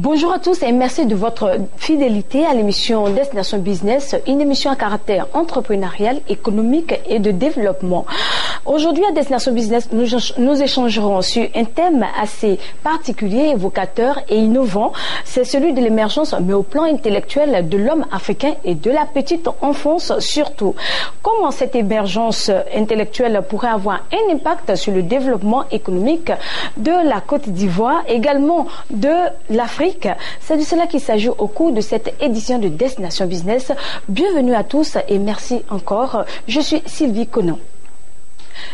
Bonjour à tous et merci de votre fidélité à l'émission Destination Business, une émission à caractère entrepreneurial, économique et de développement. Aujourd'hui à Destination Business, nous échangerons sur un thème assez particulier, évocateur et innovant. C'est celui de l'émergence, mais au plan intellectuel de l'homme africain et de la petite enfance surtout. Comment cette émergence intellectuelle pourrait avoir un impact sur le développement économique de la Côte d'Ivoire, également de l'Afrique? C'est de cela qu'il s'agit au cours de cette édition de Destination Business. Bienvenue à tous et merci encore. Je suis Sylvie Conan.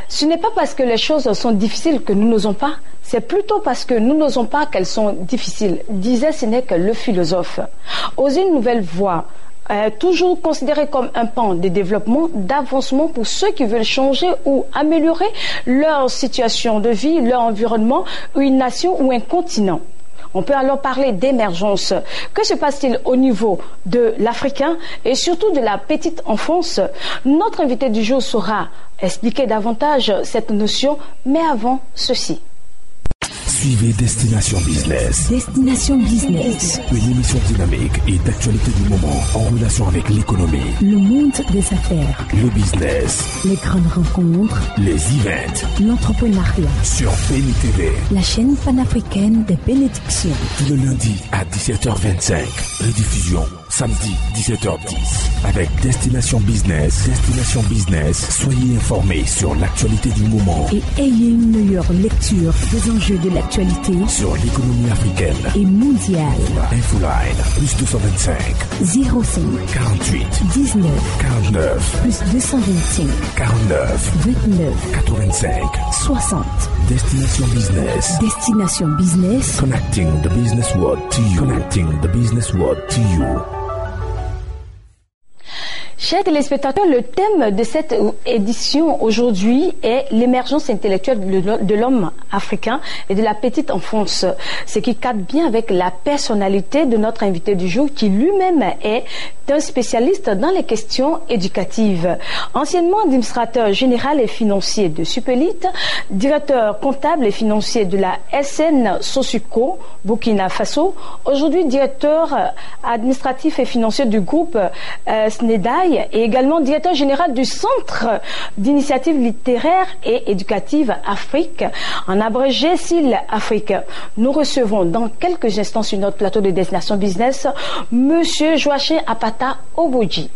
Ce n'est pas parce que les choses sont difficiles que nous n'osons pas, c'est plutôt parce que nous n'osons pas qu'elles sont difficiles, disait Sénèque le philosophe. Oser une nouvelle voie, toujours considéré comme un pan de développement, d'avancement pour ceux qui veulent changer ou améliorer leur situation de vie, leur environnement, ou une nation ou un continent. On peut alors parler d'émergence. Que se passe-t-il au niveau de l'Africain et surtout de la petite enfance? Notre invité du jour saura expliquer davantage cette notion, mais avant ceci. Suivez Destination Business. Destination Business. Une émission dynamique et d'actualité du moment en relation avec l'économie, le monde des affaires, le business, les grandes rencontres, les events, l'entrepreneuriat. Sur Béni TV, la chaîne panafricaine des bénédictions. Tout le lundi à 17h25. Rediffusion samedi 17h10. Avec Destination Business. Destination Business. Soyez informés sur l'actualité du moment et ayez une meilleure lecture des enjeux de l'actualité sur l'économie africaine et mondiale. Infoline plus 225 05 48 19 49 plus 225 49 29 85 60. Destination Business. Destination Business. Connecting the business world to you. Connecting the business world to you. Chers téléspectateurs, le thème de cette édition aujourd'hui est l'émergence intellectuelle de l'homme africain et de la petite enfance, ce qui cadre bien avec la personnalité de notre invité du jour qui lui-même est un spécialiste dans les questions éducatives. Anciennement administrateur général et financier de Supélite, directeur comptable et financier de la SN Sosuco, Burkina Faso, aujourd'hui directeur administratif et financier du groupe SNEDAI et également directeur général du Centre d'initiative littéraire et éducative Afrique, en abrégé SIL Afrique. Nous recevons dans quelques instants sur notre plateau de Destination Business Monsieur Joachim Apata Oboji.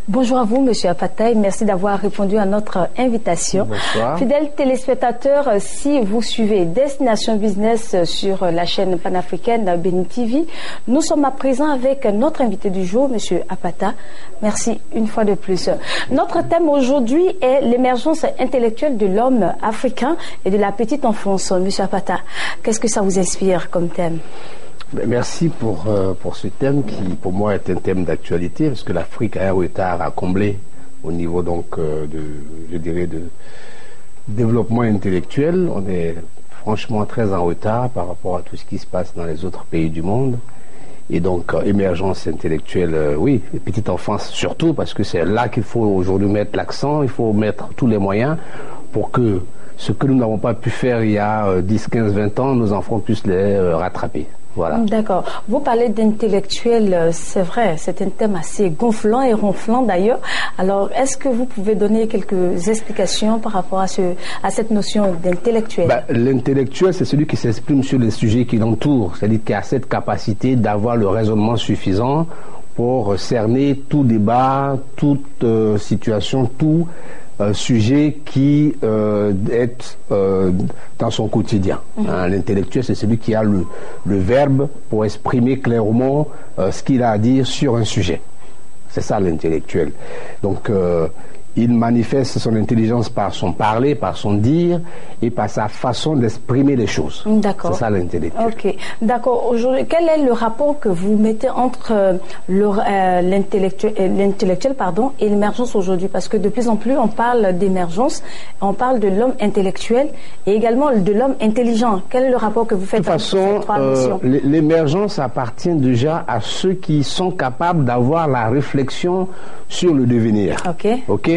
Bonjour à vous, Monsieur Apata, et merci d'avoir répondu à notre invitation. Bonsoir. Fidèles téléspectateurs, si vous suivez Destination Business sur la chaîne panafricaine Béni TV, nous sommes à présent avec notre invité du jour, Monsieur Apata. Merci une fois de plus. Notre thème aujourd'hui est l'émergence intellectuelle de l'homme africain et de la petite enfance. Monsieur Apata, qu'est-ce que ça vous inspire comme thème? Merci pour ce thème qui, pour moi, est un thème d'actualité parce que l'Afrique a un retard à combler au niveau donc de développement intellectuel. On est franchement très en retard par rapport à tout ce qui se passe dans les autres pays du monde. Et donc, émergence intellectuelle, oui, et petite enfance surtout, parce que c'est là qu'il faut aujourd'hui mettre l'accent, il faut mettre tous les moyens pour que ce que nous n'avons pas pu faire il y a 10, 15, 20 ans, nos enfants puissent les rattraper. Voilà. D'accord. Vous parlez d'intellectuel, c'est vrai, c'est un thème assez gonflant et ronflant d'ailleurs. Alors, est-ce que vous pouvez donner quelques explications par rapport à cette notion d'intellectuel? L'intellectuel, c'est celui qui s'exprime sur les sujets qui l'entourent, c'est-à-dire qui a cette capacité d'avoir le raisonnement suffisant pour cerner tout débat, toute situation, tout sujet qui est dans son quotidien. L'intellectuel, c'est celui qui a le verbe pour exprimer clairement ce qu'il a à dire sur un sujet. C'est ça l'intellectuel. Donc, il manifeste son intelligence par son parler, par son dire et par sa façon d'exprimer les choses. D'accord. C'est ça l'intellectuel. Ok, d'accord. Aujourd'hui, quel est le rapport que vous mettez entre l'intellectuel et l'émergence aujourd'hui? Parce que de plus en plus, on parle d'émergence, on parle de l'homme intellectuel et également de l'homme intelligent. Quel est le rapport que vous faites? De toute façon, l'émergence appartient déjà à ceux qui sont capables d'avoir la réflexion sur le devenir. Ok. Ok.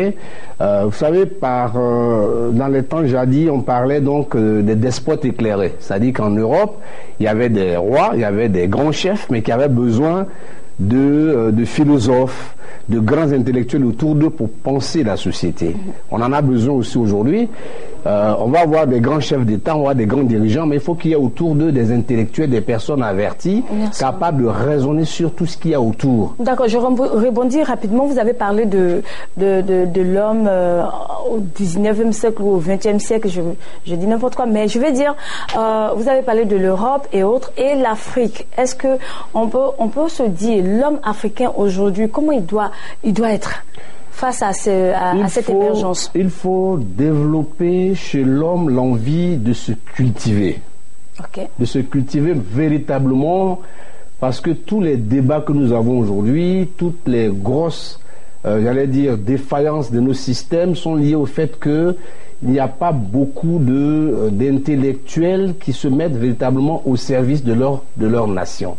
Vous savez, dans les temps jadis, on parlait donc des despotes éclairés. C'est-à-dire qu'en Europe, il y avait des rois, il y avait des grands chefs, mais qui avaient besoin de philosophes, de grands intellectuels autour d'eux pour penser la société. On en a besoin aussi aujourd'hui. On va avoir des grands chefs d'État, on va avoir des grands dirigeants, mais il faut qu'il y ait autour d'eux des intellectuels, des personnes averties, capables de raisonner sur tout ce qu'il y a autour. D'accord, je rebondis rapidement. Vous avez parlé de l'homme au 19e siècle ou au 20e siècle, je dis n'importe quoi, mais je vais dire, vous avez parlé de l'Europe et autres, et l'Afrique. Est-ce que on peut se dire, l'homme africain aujourd'hui, comment il doit être face à cette émergence? Il faut développer chez l'homme l'envie de se cultiver. De se cultiver véritablement, parce que tous les débats que nous avons aujourd'hui, toutes les grosses, défaillances de nos systèmes sont liées au fait qu'il n'y a pas beaucoup d'intellectuels qui se mettent véritablement au service de leur nation.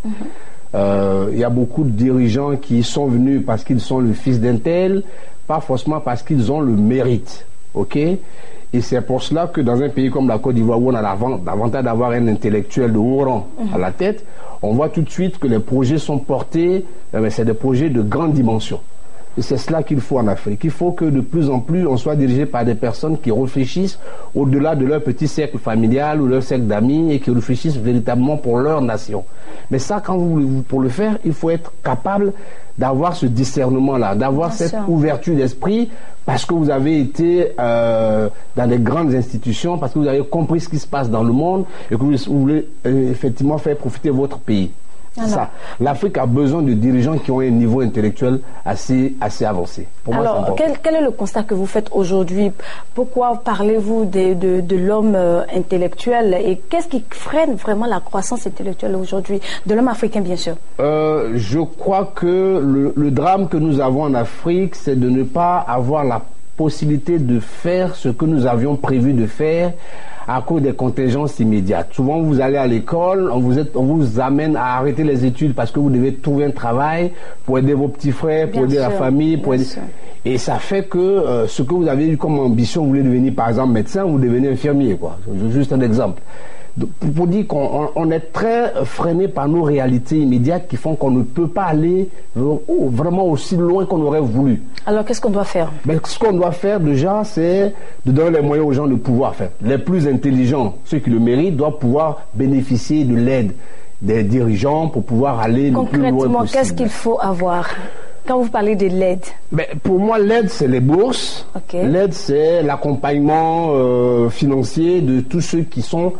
Il y a beaucoup de dirigeants qui sont venus parce qu'ils sont le fils d'un tel, pas forcément parce qu'ils ont le mérite. Et c'est pour cela que dans un pays comme la Côte d'Ivoire, où on a l'avantage d'avoir un intellectuel de haut rang à la tête, on voit tout de suite que les projets sont portés, c'est des projets de grande dimension. Et c'est cela qu'il faut en Afrique. Il faut que de plus en plus on soit dirigé par des personnes qui réfléchissent au-delà de leur petit cercle familial ou leur cercle d'amis et qui réfléchissent véritablement pour leur nation. Mais ça, pour le faire, il faut être capable d'avoir ce discernement-là, d'avoir cette ouverture d'esprit, parce que vous avez été dans des grandes institutions, parce que vous avez compris ce qui se passe dans le monde et que vous voulez effectivement faire profiter votre pays. Ça. L'Afrique a besoin de dirigeants qui ont un niveau intellectuel assez avancé. Pour alors, moi, quel est le constat que vous faites aujourd'hui? Pourquoi parlez-vous de l'homme intellectuel et qu'est-ce qui freine vraiment la croissance intellectuelle aujourd'hui de l'homme africain, bien sûr? Je crois que le drame que nous avons en Afrique, c'est de ne pas avoir la possibilité de faire ce que nous avions prévu de faire à cause des contingences immédiates. Souvent, vous allez à l'école, on vous amène à arrêter les études parce que vous devez trouver un travail pour aider vos petits frères, pour aider la famille. Et ça fait que ce que vous avez eu comme ambition, vous voulez devenir par exemple médecin, vous devenez infirmier. Juste un exemple. Pour dire qu'on est très freiné par nos réalités immédiates qui font qu'on ne peut pas aller vraiment aussi loin qu'on aurait voulu. Alors qu'est-ce qu'on doit faire? Ce qu'on doit faire déjà, c'est de donner les moyens aux gens de pouvoir faire. Les plus intelligents, ceux qui le méritent, doivent pouvoir bénéficier de l'aide des dirigeants pour pouvoir aller le plus loin possible. Concrètement, qu'est-ce qu'il faut avoir quand vous parlez de l'aide? Pour moi, l'aide, c'est les bourses. L'aide, c'est l'accompagnement financier de tous ceux qui ont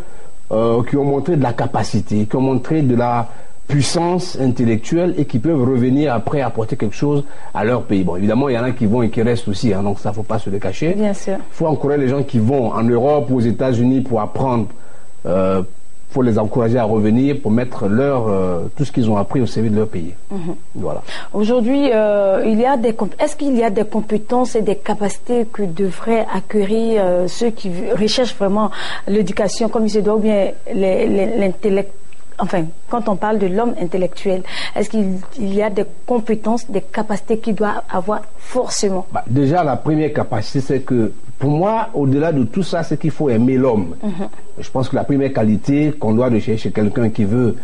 montré de la capacité, qui ont montré de la puissance intellectuelle et qui peuvent revenir après apporter quelque chose à leur pays. Bon, évidemment, il y en a qui vont et qui restent aussi, donc ça, ne faut pas se le cacher. Bien sûr. Il faut encourager les gens qui vont en Europe ou aux États-Unis pour apprendre, faut les encourager à revenir pour mettre tout ce qu'ils ont appris au service de leur pays. Voilà. Aujourd'hui, est-ce qu'il y a des compétences et des capacités que devraient acquérir ceux qui recherchent vraiment l'éducation comme il se doit, ou bien l'intellect? Enfin, quand on parle de l'homme intellectuel, est-ce qu'il y a des compétences, des capacités qu'il doit avoir forcément? Déjà, la première capacité, c'est que, pour moi, au-delà de tout ça, c'est qu'il faut aimer l'homme. Je pense que la première qualité qu'on doit rechercher chez quelqu'un qui veut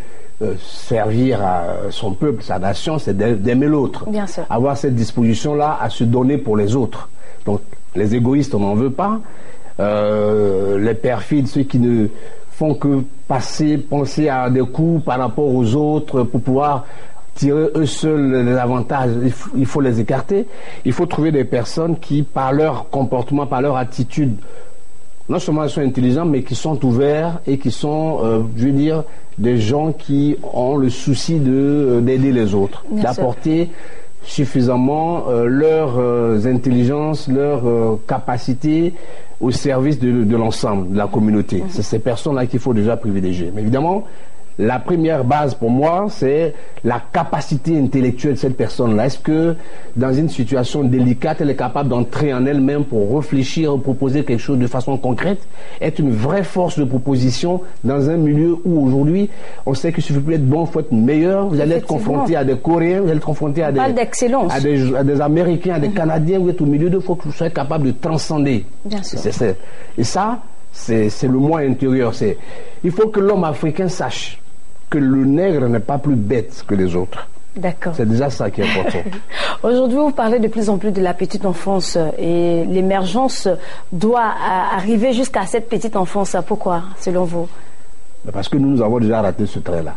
servir à son peuple, sa nation, c'est d'aimer l'autre. Bien sûr. Avoir cette disposition-là à se donner pour les autres. Donc, les égoïstes, on n'en veut pas. Les perfides, ceux qui ne font que penser à des coups par rapport aux autres pour pouvoir tirer eux seuls les avantages, il faut les écarter. Il faut trouver des personnes qui, par leur comportement, par leur attitude, non seulement sont intelligents, mais qui sont ouverts et qui sont, des gens qui ont le souci d'aider les autres, d'apporter suffisamment leurs intelligences, leurs capacités au service de l'ensemble de la communauté. C'est ces personnes-là qu'il faut déjà privilégier. Mais évidemment, la première base pour moi, c'est la capacité intellectuelle de cette personne-là. Est-ce que dans une situation délicate, elle est capable d'entrer en elle-même pour réfléchir, proposer quelque chose de façon concrète, être une vraie force de proposition dans un milieu où aujourd'hui, on sait qu'il suffit plus d'être bon, il faut être meilleur. Vous allez être confronté à des Coréens, vous allez être confronté à des Américains, à des Canadiens, vous êtes au milieu d'eux, il faut que vous soyez capable de transcender. Bien sûr. Et ça, c'est le moi intérieur. Il faut que l'homme africain sache que le nègre n'est pas plus bête que les autres. D'accord. C'est déjà ça qui est important. Aujourd'hui, vous parlez de plus en plus de la petite enfance et l'émergence doit arriver jusqu'à cette petite enfance. Pourquoi, selon vous? Parce que nous avons déjà raté ce train-là.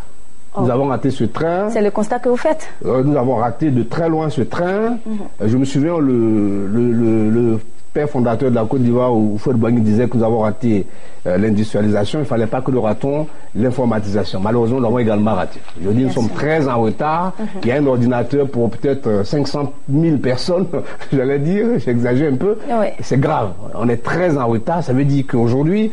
Nous avons raté ce train. C'est le constat que vous faites? Nous avons raté de très loin ce train. Je me souviens, le père fondateur de la Côte d'Ivoire, Houphouët Boigny, disait que nous avons raté l'industrialisation. Il ne fallait pas que nous ratons l'informatisation. Malheureusement, nous l'avons également raté. Je dis, nous sommes très en retard. Il y a un ordinateur pour peut-être 500 000 personnes, j'allais dire, j'exagère un peu. Oui. C'est grave. On est très en retard. Ça veut dire qu'aujourd'hui,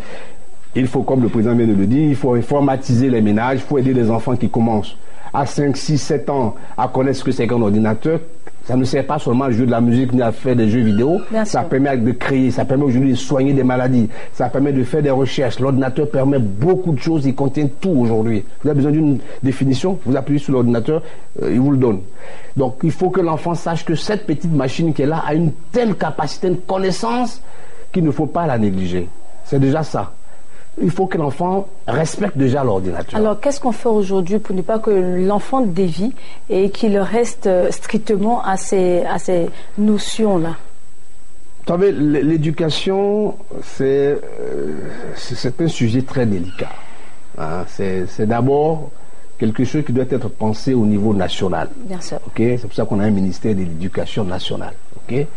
il faut, comme le président vient de le dire, il faut informatiser les ménages, il faut aider les enfants qui commencent à 5, 6, 7 ans à connaître ce que c'est qu'un ordinateur. Ça ne sert pas seulement à jouer de la musique ni à faire des jeux vidéo. Ça permet de créer, ça permet aujourd'hui de soigner des maladies, ça permet de faire des recherches. L'ordinateur permet beaucoup de choses, il contient tout aujourd'hui. Vous avez besoin d'une définition, vous appuyez sur l'ordinateur, il vous le donne. Donc il faut que l'enfant sache que cette petite machine qui est là a une telle capacité, une connaissance qu'il ne faut pas la négliger. C'est déjà ça. Il faut que l'enfant respecte déjà l'ordinateur. Alors, qu'est-ce qu'on fait aujourd'hui pour ne pas que l'enfant dévie et qu'il reste strictement à ces notions-là? Vous savez, l'éducation, c'est un sujet très délicat. Hein. C'est d'abord quelque chose qui doit être pensé au niveau national. Bien sûr. Okay? C'est pour ça qu'on a un ministère de l'éducation nationale. Okay?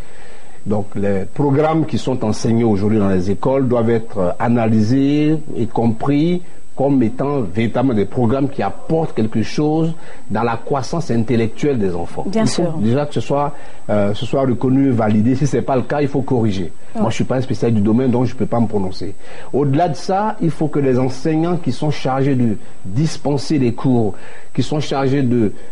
Donc les programmes qui sont enseignés aujourd'hui dans les écoles doivent être analysés et compris comme étant véritablement des programmes qui apportent quelque chose dans la croissance intellectuelle des enfants. Bien sûr. Il faut déjà que ce soit reconnu, validé. Si ce n'est pas le cas, il faut corriger. Ouais. Moi, je ne suis pas un spécialiste du domaine, donc je ne peux pas me prononcer. Au-delà de ça, il faut que les enseignants qui sont chargés de dispenser les cours, qui sont chargés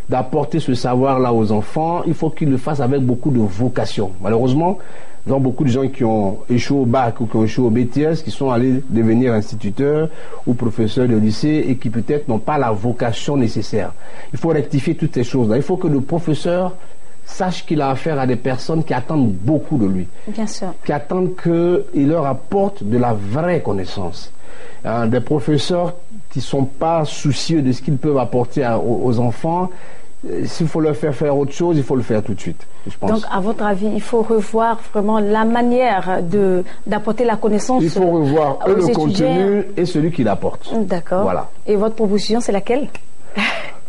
d'apporter ce savoir-là aux enfants, il faut qu'ils le fassent avec beaucoup de vocation. Malheureusement, nous avons beaucoup de gens qui ont échoué au bac ou qui ont échoué au BTS, qui sont allés devenir instituteurs ou professeurs de lycée et qui peut-être n'ont pas la vocation nécessaire. Il faut rectifier toutes ces choses-là. Il faut que le professeur sache qu'il a affaire à des personnes qui attendent beaucoup de lui. Bien sûr. Qui attendent qu'il leur apporte de la vraie connaissance. Des professeurs qui ne sont pas soucieux de ce qu'ils peuvent apporter aux enfants. S'il faut leur faire autre chose, il faut le faire tout de suite, je pense. Donc, à votre avis, il faut revoir vraiment la manière d'apporter la connaissance. Il faut revoir le contenu et celui qui l'apporte. D'accord. Voilà. Et votre proposition, c'est laquelle?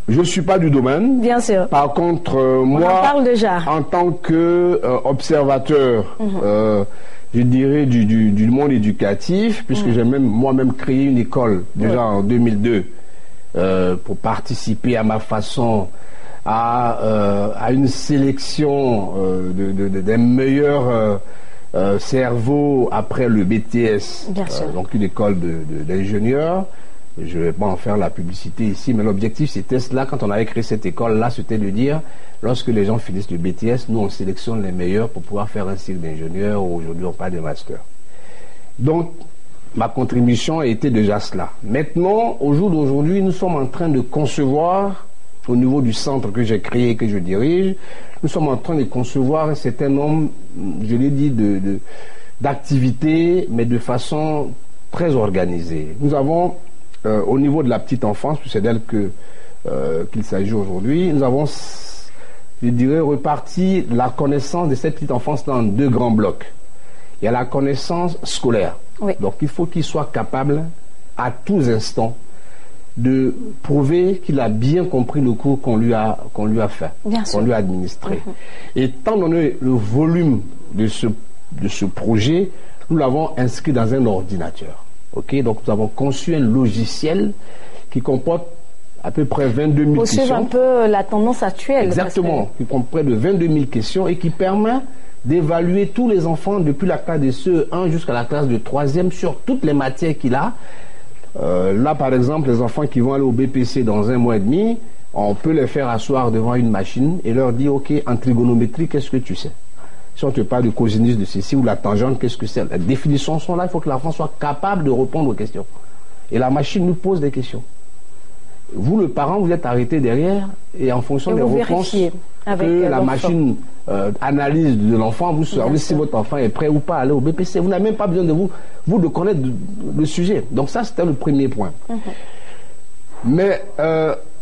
Je ne suis pas du domaine. Bien sûr. Par contre, moi, en parle déjà. En tant qu'observateur, je dirais, du monde éducatif, puisque j'ai moi-même créé une école déjà en 2002 pour participer à ma façon à une sélection des meilleurs cerveaux après le BTS, donc une école d'ingénieurs. Je ne vais pas en faire la publicité ici, mais l'objectif c'était cela, quand on avait créé cette école-là, c'était de dire, lorsque les gens finissent le BTS, nous on sélectionne les meilleurs pour pouvoir faire un cycle d'ingénieurs, ou aujourd'hui on parle de master. Donc, ma contribution a été déjà cela. Maintenant, au jour d'aujourd'hui, nous sommes en train de concevoir, au niveau du centre que j'ai créé et que je dirige, nous sommes en train de concevoir un certain nombre, je l'ai dit, d'activités, mais de façon très organisée. Nous avons, au niveau de la petite enfance, c'est d'elle qu'il s'agit aujourd'hui, nous avons, je dirais, reparti la connaissance de cette petite enfance dans 2 grands blocs. Il y a la connaissance scolaire. Oui. Donc il faut qu'il soit capable, à tous instants, de prouver qu'il a bien compris le cours qu'on lui a fait, qu'on lui a administré. Et étant donné le volume de ce projet, nous l'avons inscrit dans un ordinateur. Okay? Donc nous avons conçu un logiciel qui comporte à peu près 22 000 questions. Pour suivre un peu la tendance actuelle. Exactement, qui comporte près de 22 000 questions et qui permet d'évaluer tous les enfants depuis la classe de CE1 jusqu'à la classe de 3e sur toutes les matières qu'il a, Là, par exemple, les enfants qui vont aller au BPC dans 1 mois et demi, on peut les faire asseoir devant une machine et leur dire, OK, en trigonométrie, qu'est-ce que tu sais? Si on te parle du cosinus de ceci ou la tangente, qu'est-ce que c'est? Les définitions sont là, il faut que l'enfant soit capable de répondre aux questions. Et la machine nous pose des questions. Vous, le parent, vous êtes arrêté derrière et en fonction des réponses que la machine analyse de l'enfant, vous savez si votre enfant est prêt ou pas à aller au BPC. Vous n'avez même pas besoin de vous de connaître le sujet. Donc ça, c'était le premier point. Mais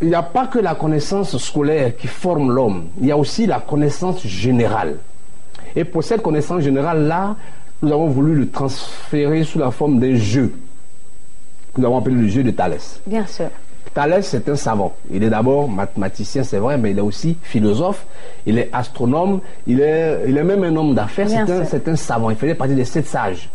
il n'y a pas que la connaissance scolaire qui forme l'homme. Il y a aussi la connaissance générale. Et pour cette connaissance générale-là, nous avons voulu le transférer sous la forme d'un jeu. Nous avons appelé le jeu de Thalès. Bien sûr. Thalès, c'est un savant. Il est d'abord mathématicien, c'est vrai, mais il est aussi philosophe, il est astronome, il est même un homme d'affaires, c'est un savant. Il faisait partie des 7 sages.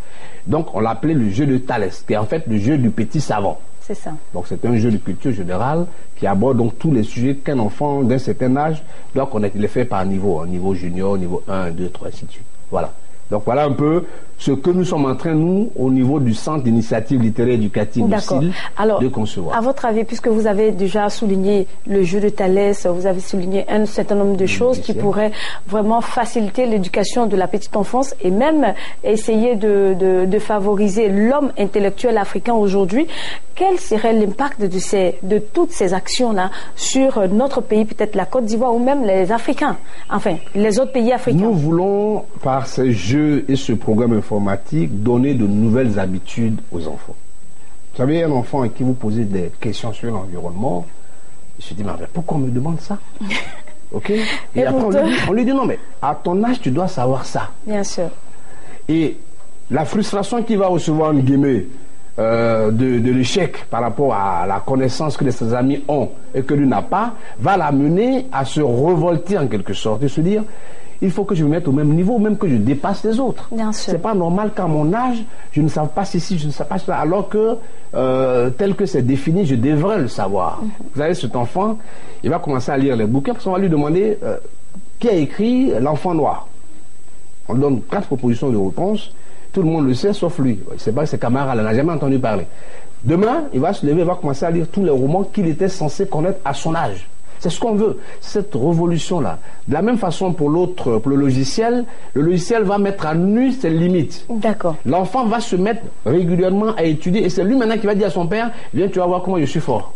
Donc, on l'appelait le jeu de Thalès, qui est en fait le jeu du petit savant. C'est ça. Donc, c'est un jeu de culture générale qui aborde donc tous les sujets qu'un enfant d'un certain âge doit connaître. Il est fait par niveau, niveau junior, niveau 1, 2, 3, ainsi de suite. Voilà. Donc voilà un peu ce que nous sommes en train, nous, au niveau du Centre d'initiative littéraire éducative du CIL, de concevoir. À votre avis, puisque vous avez déjà souligné le jeu de Thalès, vous avez souligné un certain nombre de choses qui pourraient vraiment faciliter l'éducation de la petite enfance et même essayer de favoriser l'homme intellectuel africain aujourd'hui, quel serait l'impact de toutes ces actions-là sur notre pays, peut-être la Côte d'Ivoire ou même les Africains, enfin les autres pays africains? Nous voulons, par ces jeux et ce programme informatique, donner de nouvelles habitudes aux enfants. Vous savez, un enfant à qui vous posez des questions sur l'environnement, il se dit, mais pourquoi on me demande ça? Ok. Et après, on lui dit, non, mais à ton âge, tu dois savoir ça. Bien sûr. Et la frustration qu'il va recevoir, en guillemets, de l'échec par rapport à la connaissance que ses amis ont et que lui n'a pas, va l'amener à se révolter en quelque sorte et se dire, il faut que je me mette au même niveau, même que je dépasse les autres. C'est pas normal qu'à mon âge, je ne sais pas ceci, je ne sais pas cela, alors que tel que c'est défini, je devrais le savoir. Vous savez, cet enfant, il va commencer à lire les bouquins, parce qu'on va lui demander qui a écrit L'Enfant Noir. On lui donne 4 propositions de réponse, tout le monde le sait, sauf lui. C'est pas ses camarades, il n'a jamais entendu parler. Demain, il va se lever, il va commencer à lire tous les romans qu'il était censé connaître à son âge. C'est ce qu'on veut, cette révolution-là. De la même façon pour l'autre, pour le logiciel va mettre à nu ses limites. D'accord. L'enfant va se mettre régulièrement à étudier et c'est lui maintenant qui va dire à son père, viens, tu vas voir comment je suis fort.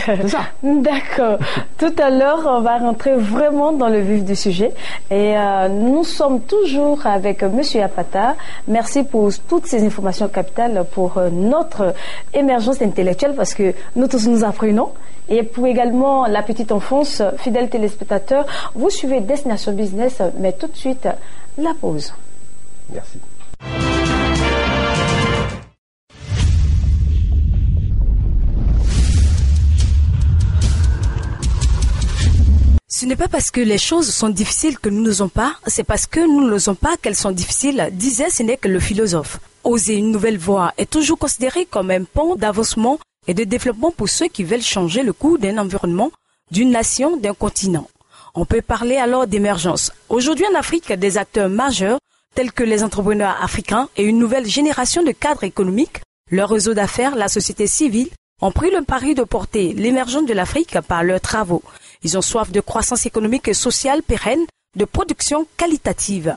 C'est ça. D'accord. Tout à l'heure, on va rentrer vraiment dans le vif du sujet. Et nous sommes toujours avec Monsieur Apata. Merci pour toutes ces informations capitales pour notre émergence intellectuelle parce que nous tous nous apprenons. Et pour également la petite enfance, fidèles téléspectateurs, vous suivez Destination Business, mais tout de suite, la pause. Merci. Ce n'est pas parce que les choses sont difficiles que nous n'osons pas, c'est parce que nous n'osons pas qu'elles sont difficiles, disait Sénèque le philosophe. Oser une nouvelle voie est toujours considéré comme un pont d'avancement et de développement pour ceux qui veulent changer le cours d'un environnement, d'une nation, d'un continent. On peut parler alors d'émergence. Aujourd'hui en Afrique, des acteurs majeurs tels que les entrepreneurs africains et une nouvelle génération de cadres économiques, leur réseau d'affaires, la société civile, ont pris le pari de porter l'émergence de l'Afrique par leurs travaux. Ils ont soif de croissance économique et sociale pérenne, de production qualitative.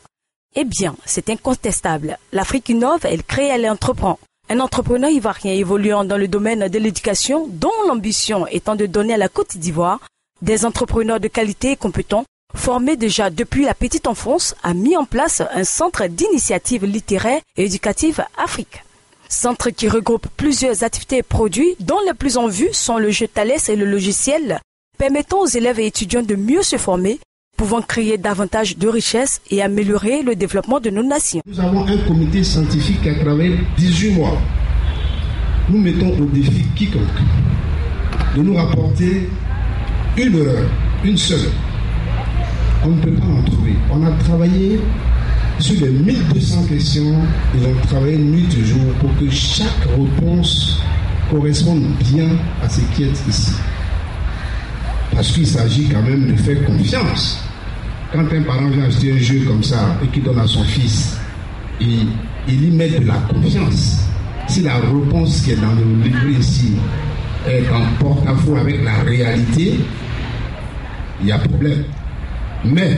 Eh bien, c'est incontestable. L'Afrique innove, elle crée, elle entreprend. Un entrepreneur ivoirien évoluant dans le domaine de l'éducation, dont l'ambition étant de donner à la Côte d'Ivoire des entrepreneurs de qualité et compétents, formés déjà depuis la petite enfance, a mis en place un centre d'initiative littéraire et éducative Afrique. Centre qui regroupe plusieurs activités et produits, dont les plus en vue sont le jeu Thalès et le logiciel, permettant aux élèves et étudiants de mieux se former, pouvant créer davantage de richesses et améliorer le développement de nos nations. Nous avons un comité scientifique qui a travaillé 18 mois. Nous mettons au défi quiconque de nous rapporter une erreur, une seule. On ne peut pas en trouver. On a travaillé sur les 1200 questions, ils ont travaillé nuit et jour pour que chaque réponse corresponde bien à ce qui est ici. Parce qu'il s'agit quand même de faire confiance. Quand un parent vient acheter un jeu comme ça et qu'il donne à son fils, il y met de la confiance. si la réponse qui est dans le livre ici est en porte-à-faux avec la réalité, il y a problème. Mais,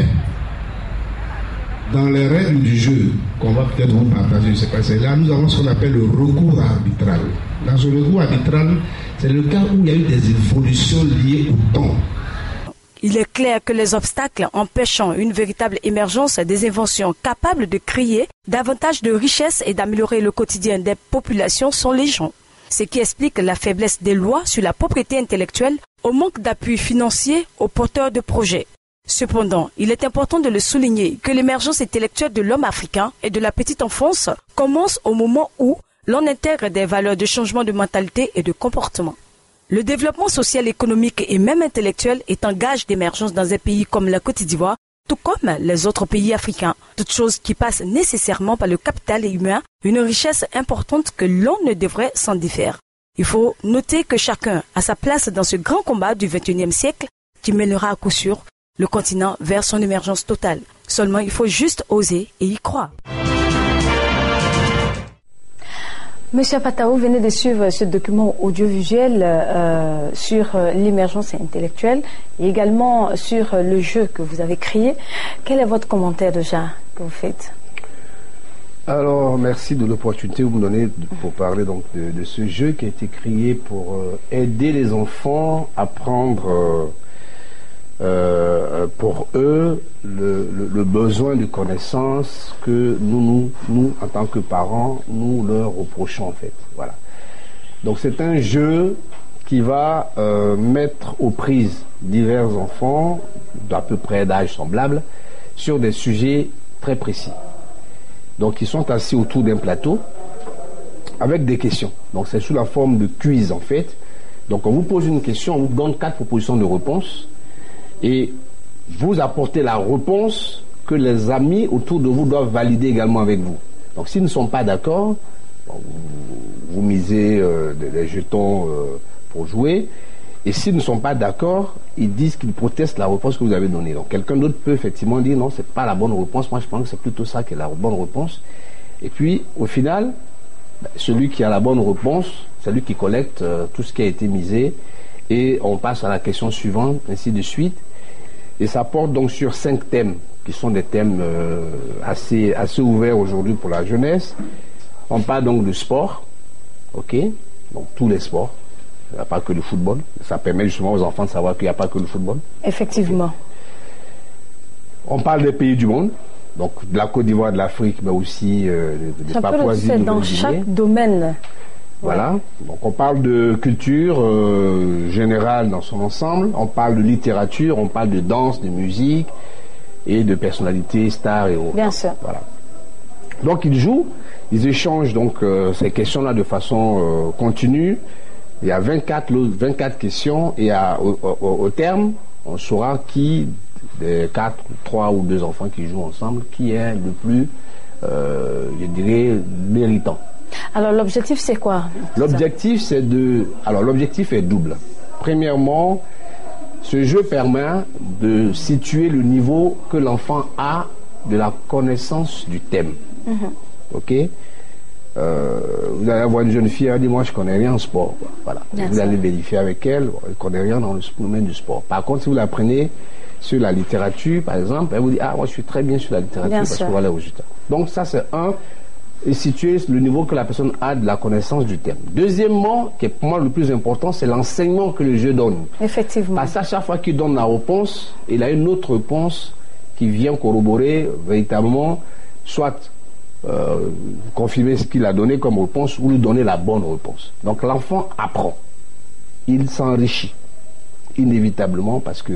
dans les règles du jeu, qu'on va peut-être vous partager, je ne sais pas, c'est là, nous avons ce qu'on appelle le recours arbitral. Dans ce recours arbitral, c'est le cas où il y a eu des évolutions liées au temps. Il est clair que les obstacles empêchant une véritable émergence des inventions capables de créer davantage de richesses et d'améliorer le quotidien des populations sont légion. Ce qui explique la faiblesse des lois sur la propriété intellectuelle au manque d'appui financier aux porteurs de projets. Cependant, il est important de le souligner que l'émergence intellectuelle de l'homme africain et de la petite enfance commence au moment où l'on intègre des valeurs de changement de mentalité et de comportement. Le développement social, économique et même intellectuel est un gage d'émergence dans un pays comme la Côte d'Ivoire, tout comme les autres pays africains. Toute chose qui passe nécessairement par le capital humain, une richesse importante que l'on ne devrait s'en défaire. Il faut noter que chacun a sa place dans ce grand combat du XXIe siècle qui mènera à coup sûr le continent vers son émergence totale. Seulement, il faut juste oser et y croire. Monsieur Patao, venez de suivre ce document audiovisuel sur l'émergence intellectuelle et également sur le jeu que vous avez créé. Quel est votre commentaire déjà que vous faites? Alors, merci de l'opportunité que vous me donnez pour parler donc de ce jeu qui a été créé pour aider les enfants à prendre pour eux le besoin de connaissance que nous en tant que parents nous leur reprochons en fait. Voilà. Donc c'est un jeu qui va mettre aux prises divers enfants d'à peu près d'âge semblable sur des sujets très précis. Donc ils sont assis autour d'un plateau avec des questions. Donc c'est sous la forme de quiz en fait. Donc on vous pose une question, on vous donne 4 propositions de réponse. Et vous apportez la réponse que les amis autour de vous doivent valider également avec vous. Donc s'ils ne sont pas d'accord, vous misez des jetons pour jouer. Et s'ils ne sont pas d'accord, ils disent qu'ils protestent la réponse que vous avez donnée. Donc quelqu'un d'autre peut effectivement dire non, c'est pas la bonne réponse. Moi je pense que c'est plutôt ça qui est la bonne réponse. Et puis au final, celui qui a la bonne réponse, c'est lui qui collecte tout ce qui a été misé. Et on passe à la question suivante, ainsi de suite. Et ça porte donc sur 5 thèmes, qui sont des thèmes assez ouverts aujourd'hui pour la jeunesse. On parle donc de sport, ok, donc tous les sports, il n'y a pas que le football. Ça permet justement aux enfants de savoir qu'il n'y a pas que le football. Effectivement. Okay. On parle des pays du monde, donc de la Côte d'Ivoire, de l'Afrique, mais aussi de Papouasie. C'est dans chaque domaine. Voilà, donc on parle de culture générale dans son ensemble, on parle de littérature, on parle de danse, de musique et de personnalités, stars et autres. Bien sûr. Voilà. Donc ils jouent, ils échangent donc ces questions-là de façon continue. Il y a 24 questions et au terme, on saura qui des 4, 3 ou 2 enfants qui jouent ensemble, qui est le plus, je dirais, méritant. Alors l'objectif c'est quoi? L'objectif c'est l'objectif est double. Premièrement, ce jeu permet de situer le niveau que l'enfant a de la connaissance du thème. Ok. Vous allez avoir une jeune fille, elle dit moi je connais rien en sport. Voilà. Vous allez vérifier avec elle, elle ne connaît rien dans le domaine du sport. Par contre, si vous la prenez sur la littérature, par exemple, elle vous dit ah moi je suis très bien sur la littérature parce que voilà le résultat. Donc ça c'est un. Et situer le niveau que la personne a de la connaissance du thème. Deuxièmement, qui est pour moi le plus important, c'est l'enseignement que le jeu donne. Effectivement. Parce qu'à chaque fois qu'il donne la réponse, il a une autre réponse qui vient corroborer véritablement, soit confirmer ce qu'il a donné comme réponse ou lui donner la bonne réponse. Donc l'enfant apprend. Il s'enrichit inévitablement parce que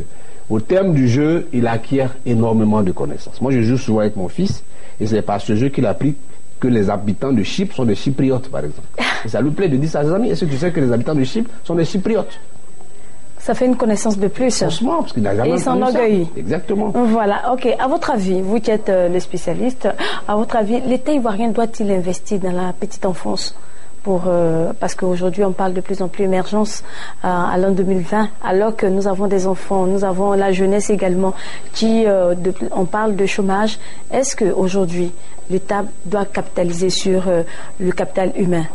au terme du jeu, il acquiert énormément de connaissances. Moi, je joue souvent avec mon fils et c'est par ce jeu qu'il applique que les habitants de Chypre sont des Chypriotes, par exemple. Et ça lui plaît de dire ça à ses amis. Est-ce que tu sais que les habitants de Chypre sont des Chypriotes? Ça fait une connaissance de plus. Franchement, parce qu'il n'a jamais entendu ça. Et il s'enorgueillit. Exactement. Voilà, ok. À votre avis, vous qui êtes le spécialiste, à votre avis, l'État ivoirien doit-il investir dans la petite enfance parce qu'aujourd'hui on parle de plus en plus émergence à l'an 2020, alors que nous avons des enfants, nous avons la jeunesse également on parle de chômage. Est-ce qu'aujourd'hui l'État doit capitaliser sur le capital humain?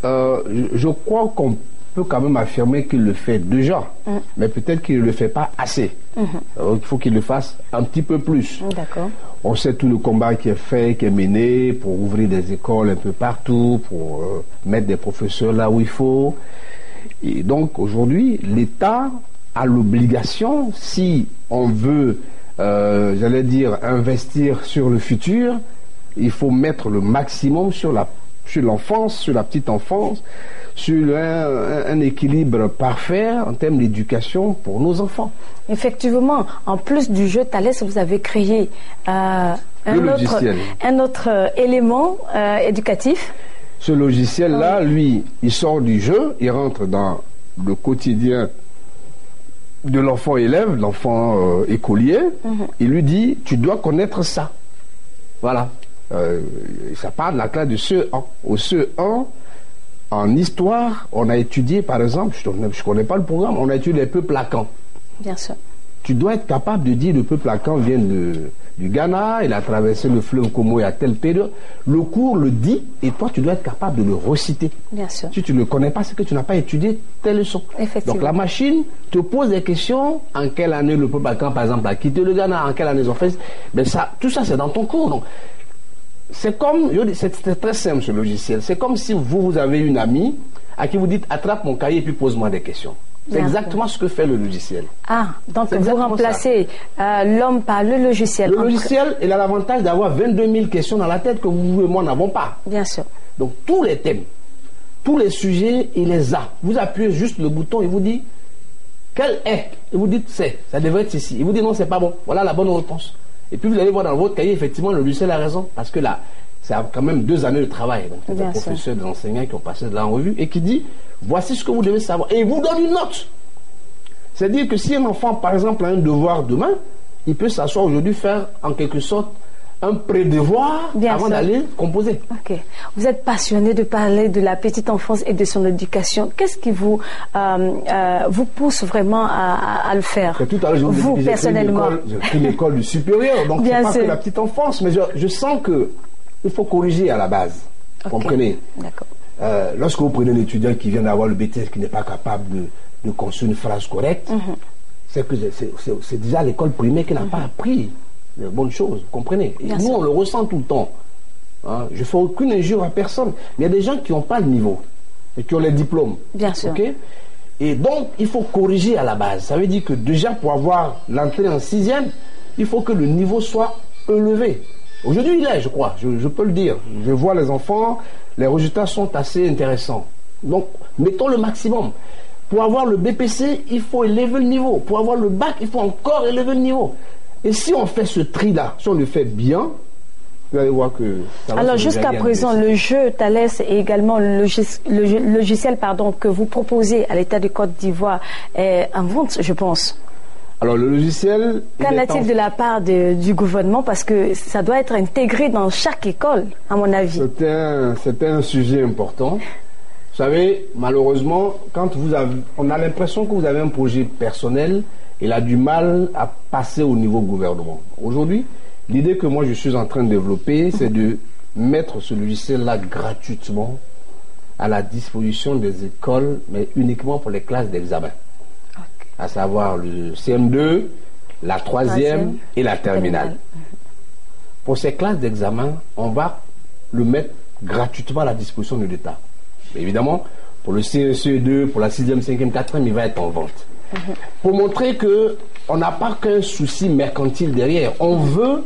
Je crois qu'on peut quand même affirmer qu'il le fait déjà, mais peut-être qu'il ne le fait pas assez. Il faut qu'il le fasse un petit peu plus. D'accord. On sait tout le combat qui est fait, qui est mené pour ouvrir des écoles un peu partout, pour mettre des professeurs là où il faut. Et donc aujourd'hui, l'État a l'obligation, si on veut, j'allais dire, investir sur le futur, il faut mettre le maximum sur l'enfance, sur la petite enfance, sur un équilibre parfait en termes d'éducation pour nos enfants. Effectivement, en plus du jeu Thalès, vous avez créé un autre élément éducatif. Ce logiciel-là, lui, il sort du jeu, il rentre dans le quotidien de l'enfant élève, l'enfant écolier. Il lui dit, tu dois connaître ça. Voilà. Ça part de la classe de CE1. Au CE1, en histoire, on a étudié, par exemple, je ne connais pas le programme, on a étudié les peuples Akans. Bien sûr. Tu dois être capable de dire le peuple Akan vient du Ghana, il a traversé le fleuve Congo à telle période. Le cours le dit et toi tu dois être capable de le reciter. Bien sûr. Si tu ne le connais pas, c'est que tu n'as pas étudié telle leçon. Donc la machine te pose des questions. En quelle année le peuple Akan, par exemple, a quitté le Ghana? En quelle année ils ont fait? Mais ça, tout ça c'est dans ton cours. Donc c'est comme, c'est très simple ce logiciel. C'est comme si vous avez une amie à qui vous dites attrape mon cahier et puis pose-moi des questions. C'est exactement ce que fait le logiciel. Ah, donc vous remplacez l'homme par le logiciel. Le logiciel, il a l'avantage d'avoir 22 000 questions dans la tête que vous et moi n'avons pas. Bien sûr. Donc tous les thèmes, tous les sujets, il les a. Vous appuyez juste le bouton, il vous dit quel est. Et vous dites c'est, ça devrait être ici. Il vous dit non, c'est pas bon. Voilà la bonne réponse. Et puis vous allez voir dans votre cahier, effectivement, le logiciel a raison. Parce que là, c'est quand même 2 années de travail. Donc il y a des professeurs, des enseignants qui ont passé de là en revue et qui dit voici ce que vous devez savoir. Et il vous donne une note. C'est-à-dire que si un enfant, par exemple, a un devoir demain, il peut s'asseoir aujourd'hui, faire en quelque sorte un pré-devoir avant d'aller composer. Ok. Vous êtes passionné de parler de la petite enfance et de son éducation. Qu'est-ce qui vous pousse vraiment à le faire? Tout à l'heure, vous, personnellement. J'ai pris l'école du supérieur, donc c'est pas que la petite enfance, mais je sens qu'il faut corriger à la base. Vous comprenez? D'accord. Lorsque vous prenez un étudiant qui vient d'avoir le BTS, qui n'est pas capable de construire une phrase correcte, c'est que c'est déjà l'école primaire qui n'a pas appris de bonnes choses, vous comprenez? Et nous, on le ressent tout le temps. Hein? Je ne fais aucune injure à personne, mais il y a des gens qui n'ont pas le niveau et qui ont les diplômes. Bien sûr. Et donc, il faut corriger à la base. Ça veut dire que déjà, pour avoir l'entrée en 6e, il faut que le niveau soit élevé. Aujourd'hui, il est, je crois, je peux le dire. Je vois les enfants, les résultats sont assez intéressants. Donc, mettons le maximum. Pour avoir le BPC, il faut élever le niveau. Pour avoir le bac, il faut encore élever le niveau. Et si on fait ce tri-là, si on le fait bien, vous allez voir que... Alors, jusqu'à présent, le jeu Thalès et également le logiciel que vous proposez à l'État de Côte d'Ivoire est en vente, je pense. Alors, le logiciel... Qu'en est-il de la part du gouvernement? Parce que ça doit être intégré dans chaque école, à mon avis. C'était un sujet important. Vous savez, malheureusement, quand on a l'impression que vous avez un projet personnel, il a du mal à passer au niveau gouvernement. Aujourd'hui, l'idée que moi je suis en train de développer, c'est de mettre ce logiciel-là gratuitement à la disposition des écoles, mais uniquement pour les classes d'examen. À savoir le CM2, la 3e et la terminale. Pour ces classes d'examen, on va le mettre gratuitement à la disposition de l'État. Évidemment, pour le CE2, pour la 6e, 5e, 4e, il va être en vente. Pour montrer qu'on n'a pas qu'un souci mercantile derrière. On veut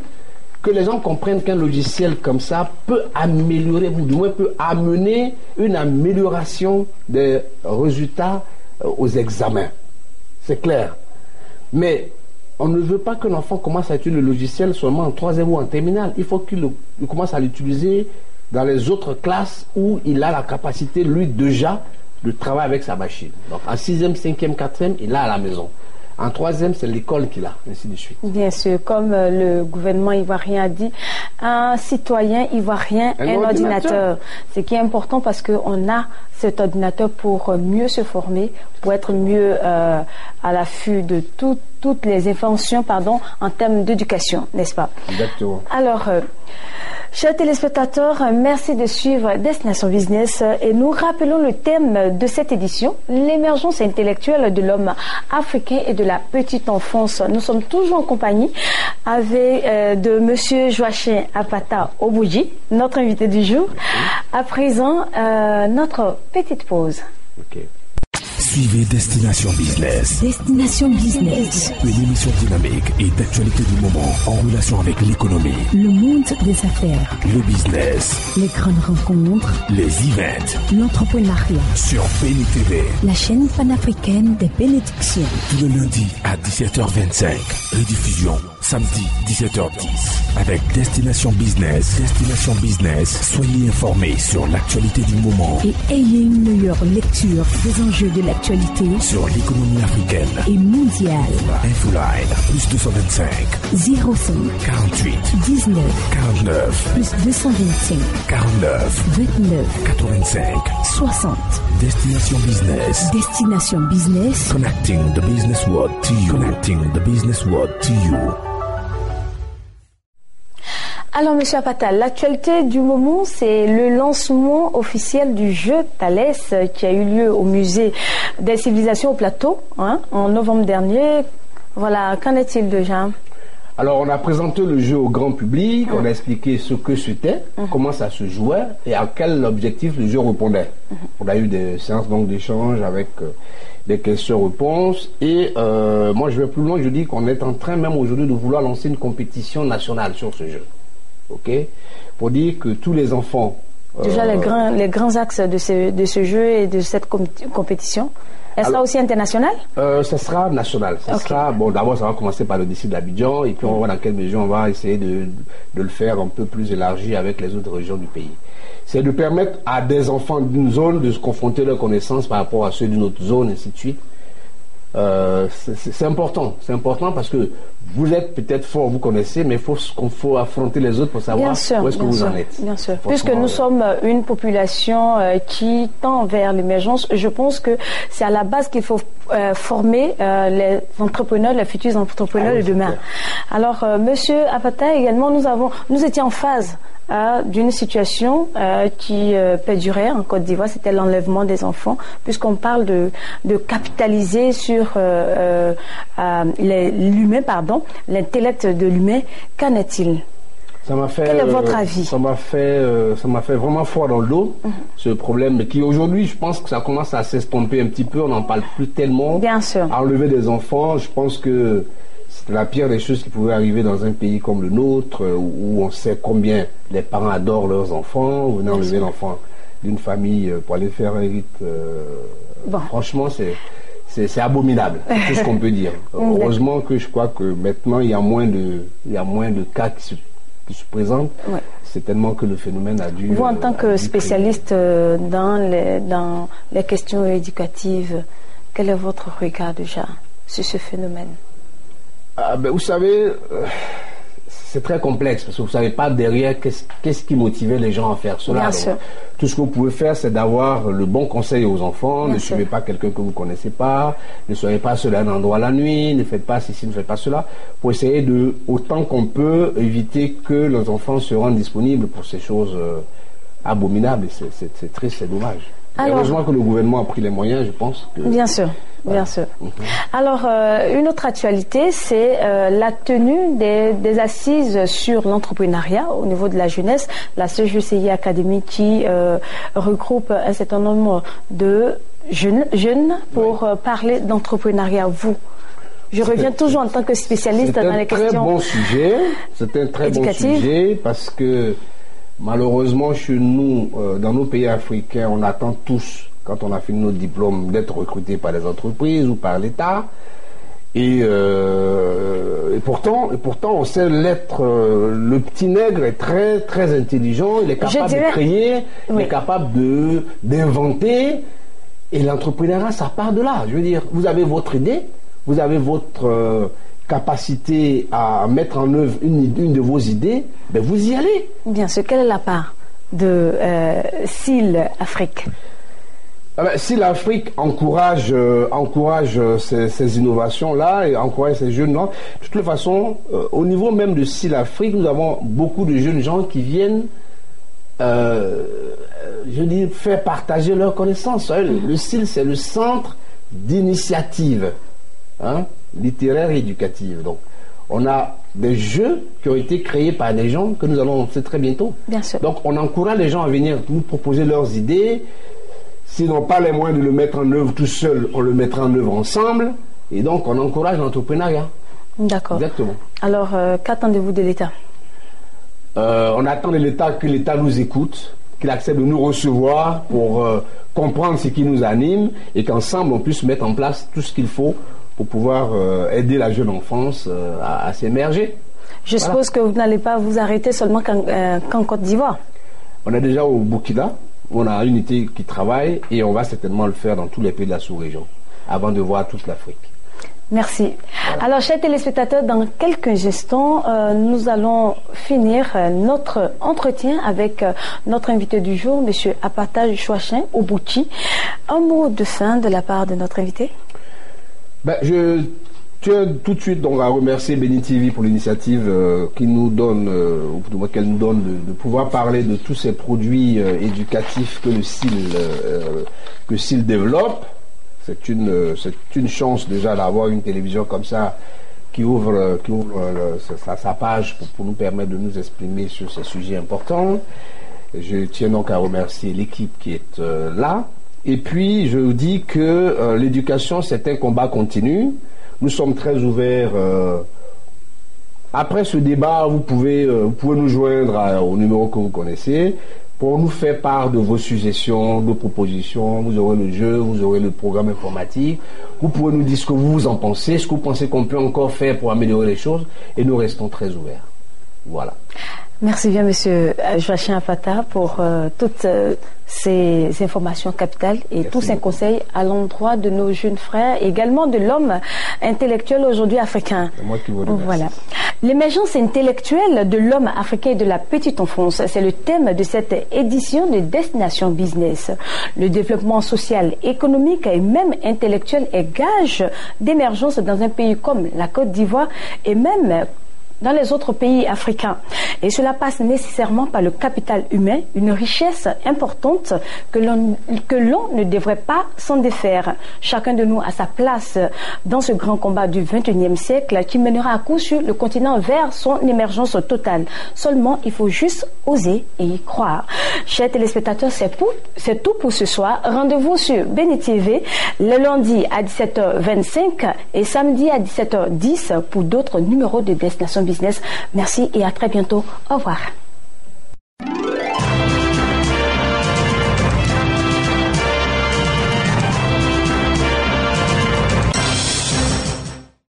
que les gens comprennent qu'un logiciel comme ça peut améliorer, ou du moins peut amener une amélioration des résultats aux examens. C'est clair. Mais on ne veut pas qu'un enfant commence à utiliser le logiciel seulement en 3e ou en terminale. Il faut qu'il commence à l'utiliser dans les autres classes où il a la capacité, lui, déjà, de travailler avec sa machine. Donc, en 6e, 5e, 4e, il l'a à la maison. En 3e, c'est l'école qu'il a, ainsi de suite. Bien sûr, comme le gouvernement ivoirien a dit, un citoyen ivoirien, un ordinateur. Ce qui est important parce qu'on a cet ordinateur pour mieux se former, pour être mieux à l'affût de toutes les inventions en termes d'éducation, n'est-ce pas? Exactement. Alors, Chers téléspectateurs, merci de suivre Destination Business et nous rappelons le thème de cette édition, l'émergence intellectuelle de l'homme africain et de la petite enfance. Nous sommes toujours en compagnie avec de Monsieur Joachim Apata Oboudji, notre invité du jour. À présent, notre petite pause. Okay. Suivez Destination Business. Destination Business. Une émission dynamique et d'actualité du moment en relation avec l'économie, le monde des affaires, le business, les grandes rencontres, les events, l'entrepreneuriat. Sur Béni TV, la chaîne panafricaine des bénédictions. Tous le lundi à 17h25. Rediffusion samedi 17h10. Avec Destination Business. Destination Business. Soyez informés sur l'actualité du moment. Et ayez une meilleure lecture des enjeux de l'actualité sur l'économie africaine et mondiale. Infoline +225 05 48 19 49 +225 49 29 85 60. Destination Business. Destination Business. Connecting the business world to you. Connecting the business world to you. Alors, Monsieur Apata, l'actualité du moment, c'est le lancement officiel du jeu Thalès qui a eu lieu au musée des civilisations au Plateau, en novembre dernier. Voilà, qu'en est-il déjà? Alors, on a présenté le jeu au grand public, on a expliqué ce que c'était, comment ça se jouait et à quel objectif le jeu répondait. On a eu des séances donc d'échange avec des questions-réponses et moi je vais plus loin, je dis qu'on est en train même aujourd'hui de vouloir lancer une compétition nationale sur ce jeu. Ok, pour dire que tous les enfants... Déjà les grands axes de ce jeu et de cette compétition, est-ce là aussi international? Ça sera national. Ça sera, bon, d'abord ça va commencer par le district d'Abidjan et puis on va voir dans quelle mesure on va essayer de le faire un peu plus élargi avec les autres régions du pays. C'est de permettre à des enfants d'une zone de se confronter leurs connaissances par rapport à ceux d'une autre zone, ainsi de suite. C'est important parce que vous êtes peut-être fort, vous connaissez, mais il faut affronter les autres pour savoir où est-ce que vous en êtes. Bien sûr, puisque nous sommes une population qui tend vers l'émergence, je pense que c'est à la base qu'il faut former les entrepreneurs, les futurs entrepreneurs de demain. Alors, Monsieur Apata, également, nous étions en phase d'une situation qui perdurait en Côte d'Ivoire, c'était l'enlèvement des enfants, puisqu'on parle de capitaliser sur l'humain, l'intellect de l'humain. Qu'en est-il? Quel est votre avis? Ça m'a fait vraiment froid dans le dos, ce problème qui aujourd'hui, je pense que ça commence à s'estomper un petit peu, on n'en parle plus tellement. Bien sûr. Enlever des enfants, je pense que c'est la pire des choses qui pouvait arriver dans un pays comme le nôtre, où on sait combien les parents adorent leurs enfants. Vous venez enlever l'enfant d'une famille pour aller faire un rite. Franchement, c'est abominable, c'est tout ce qu'on peut dire. Heureusement que je crois que maintenant, il y a moins de cas qui se présentent. Ouais. C'est tellement que le phénomène a dû... Vous, en tant que spécialiste dans les questions éducatives, quel est votre regard déjà sur ce phénomène? Vous savez, c'est très complexe parce que vous ne savez pas derrière qu'est-ce qui motivait les gens à faire cela. Bien sûr. Tout ce que vous pouvez faire, c'est d'avoir le bon conseil aux enfants. Bien ne suivez pas quelqu'un que vous ne connaissez pas, ne soyez pas seul à un endroit la nuit, ne faites pas ceci, ne faites pas cela, pour essayer de, autant qu'on peut, éviter que les enfants se rendent disponibles pour ces choses abominables. C'est triste, c'est dommage. Heureusement que le gouvernement a pris les moyens, je pense. Bien sûr. Bien sûr. Alors, une autre actualité, c'est la tenue des assises sur l'entrepreneuriat au niveau de la jeunesse, la CGCI Academy qui regroupe un certain nombre de jeunes pour parler d'entrepreneuriat. Je reviens toujours en tant que spécialiste dans les questions C'est un très bon sujet parce que malheureusement, chez nous, dans nos pays africains, on attend tous, quand on a fini notre diplôme, d'être recruté par les entreprises ou par l'État. Et pourtant, on sait l'être. Le petit nègre est très, très intelligent. Il est capable de créer, il est capable d'inventer. Et l'entrepreneuriat, ça part de là. Je veux dire, vous avez votre idée, vous avez votre capacité à mettre en œuvre une de vos idées, ben vous y allez. Bien sûr. Quelle est la part de SIL Afrique? Si l'Afrique encourage ces innovations-là et encourage ces jeunes-là, de toute façon, au niveau même de SIL Afrique, nous avons beaucoup de jeunes gens qui viennent faire partager leurs connaissances. Le SIL, c'est le centre d'initiative littéraire et éducative. Donc, on a des jeux qui ont été créés par des gens que nous allons lancer très bientôt. Bien sûr. Donc, on encourage les gens à venir nous proposer leurs idées. S'ils n'ont pas les moyens de le mettre en œuvre tout seul, on le mettra en œuvre ensemble. Et donc, on encourage l'entrepreneuriat. D'accord. Exactement. Alors, qu'attendez-vous de l'État? On attend de l'État que l'État nous écoute, qu'il accepte de nous recevoir pour comprendre ce qui nous anime et qu'ensemble, on puisse mettre en place tout ce qu'il faut pour pouvoir aider la jeune enfance à s'émerger. Je suppose que vous n'allez pas vous arrêter seulement qu'en Côte d'Ivoire. On est déjà au Burkina. On a une unité qui travaille et on va certainement le faire dans tous les pays de la sous-région avant de voir toute l'Afrique. Merci. Voilà. Alors, chers téléspectateurs, dans quelques instants, nous allons finir notre entretien avec notre invité du jour, M. Apata Chouachin Obouchi. Un mot de fin de la part de notre invité? Je tiens tout de suite donc à remercier Béni TV pour l'initiative qu'elle nous donne de pouvoir parler de tous ces produits éducatifs que le SIL développe. C'est une chance déjà d'avoir une télévision comme ça qui ouvre sa page pour nous permettre de nous exprimer sur ces sujets importants. Je tiens donc à remercier l'équipe qui est là. Et puis je vous dis que l'éducation, c'est un combat continu. Nous sommes très ouverts. Après ce débat, vous pouvez nous joindre au numéro que vous connaissez pour nous faire part de vos suggestions, de propositions. Vous aurez le jeu, vous aurez le programme informatique. Vous pouvez nous dire ce que vous en pensez, ce que vous pensez qu'on peut encore faire pour améliorer les choses. Et nous restons très ouverts. Voilà. Merci bien, Monsieur Joachim Apata, pour toutes ces informations capitales et tous ces conseils à l'endroit de nos jeunes frères et également de l'homme intellectuel aujourd'hui africain. C'est moi qui vous remercie. Voilà. L'émergence intellectuelle de l'homme africain et de la petite enfance, c'est le thème de cette édition de Destination Business. Le développement social, économique et même intellectuel est gage d'émergence dans un pays comme la Côte d'Ivoire et même dans les autres pays africains. Et cela passe nécessairement par le capital humain, une richesse importante que l'on ne devrait pas s'en défaire. Chacun de nous a sa place dans ce grand combat du XXIe siècle qui mènera à coup sûr le continent vers son émergence totale. Seulement, il faut juste oser et y croire. Chers téléspectateurs, c'est tout pour ce soir. Rendez-vous sur Béni TV le lundi à 17h25 et samedi à 17h10 pour d'autres numéros de Destination Business. Merci et à très bientôt. Au revoir.